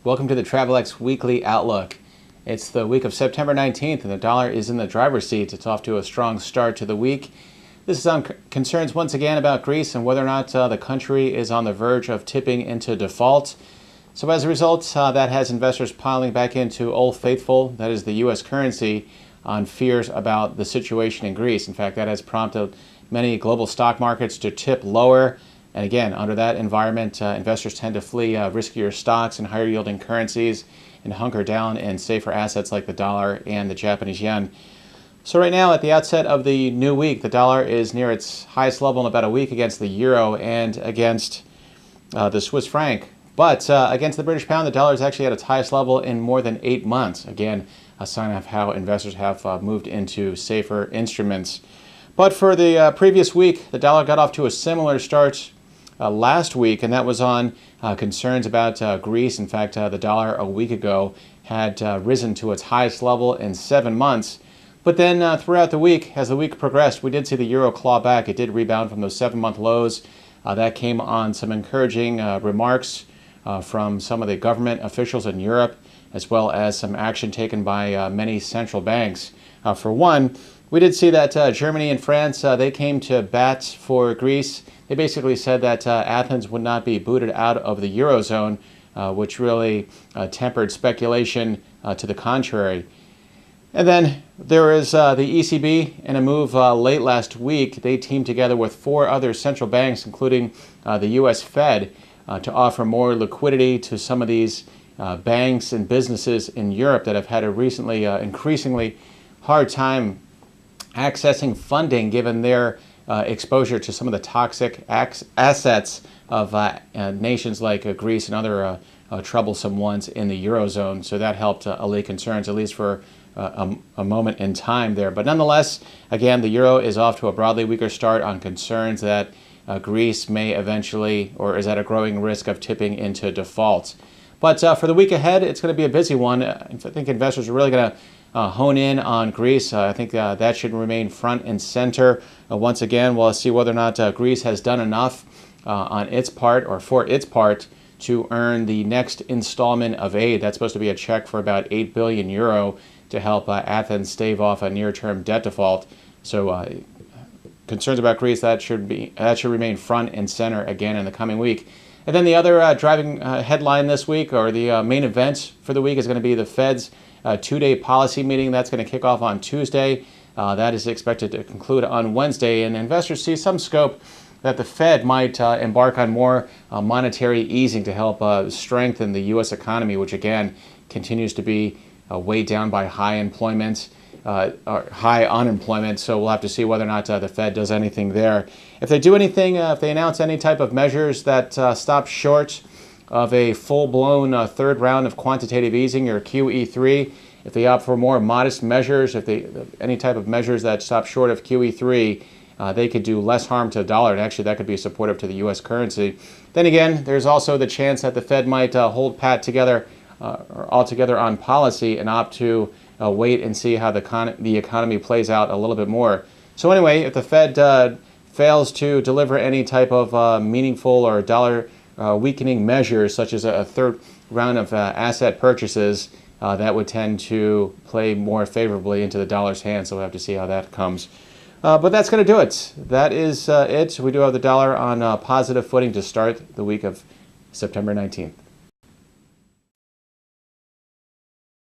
Welcome to the Travelex Weekly Outlook. It's the week of September 19th, and the dollar is in the driver's seat. It's off to a strong start to the week. This is on concerns once again about Greece and whether or not the country is on the verge of tipping into default. So as a result, that has investors piling back into Old Faithful, that is the U.S. currency, on fears about the situation in Greece. In fact, that has prompted many global stock markets to tip lower. And again, under that environment, investors tend to flee riskier stocks and higher yielding currencies and hunker down in safer assets like the dollar and the Japanese yen. So right now, at the outset of the new week, the dollar is near its highest level in about a week against the euro and against the Swiss franc. But against the British pound, the dollar is actually at its highest level in more than 8 months. Again, a sign of how investors have moved into safer instruments. But for the previous week, the dollar got off to a similar start last week, and that was on concerns about Greece. In fact, the dollar a week ago had risen to its highest level in 7 months. But then throughout the week, as the week progressed, we did see the euro claw back. It did rebound from those 7-month lows. That came on some encouraging remarks from some of the government officials in Europe, as well as some action taken by many central banks. For one, we did see that Germany and France, they came to bat for Greece. They basically said that Athens would not be booted out of the Eurozone, which really tempered speculation to the contrary. And then there is the ECB in a move late last week. They teamed together with 4 other central banks, including the U.S. Fed, to offer more liquidity to some of these banks and businesses in Europe that have had a recently increasingly hard time accessing funding given their exposure to some of the toxic assets of nations like Greece and other troublesome ones in the Eurozone. So that helped allay concerns, at least for a moment in time there. But nonetheless, again, the euro is off to a broadly weaker start on concerns that Greece may eventually, or is at a growing risk of tipping into default. But for the week ahead, it's going to be a busy one. I think investors are really going to hone in on Greece. I think that should remain front and center. Once again, we'll see whether or not Greece has done enough on its part or for its part to earn the next installment of aid. That's supposed to be a check for about 8 billion euro to help Athens stave off a near-term debt default. So concerns about Greece, that should remain front and center again in the coming week. And then the other driving headline this week, or the main event for the week, is going to be the Fed's 2-day policy meeting. That's going to kick off on Tuesday. That is expected to conclude on Wednesday, and investors see some scope that the Fed might embark on more monetary easing to help strengthen the U.S. economy, which again continues to be weighed down by high employment, or high unemployment. So we'll have to see whether or not the Fed does anything there. If they do anything, if they announce any type of measures that stop short of a full-blown third round of quantitative easing, or QE3, if they opt for more modest measures, any type of measures that stop short of QE3, they could do less harm to the dollar, and actually that could be supportive to the U.S. currency. Then again, there's also the chance that the Fed might hold pat together or altogether on policy and opt to wait and see how the economy plays out a little bit more. So anyway, if the Fed fails to deliver any type of meaningful or dollar weakening measures, such as a third round of asset purchases, that would tend to play more favorably into the dollar's hands. So we'll have to see how that comes. But that's going to do it. That is it. We do have the dollar on positive footing to start the week of September 19th.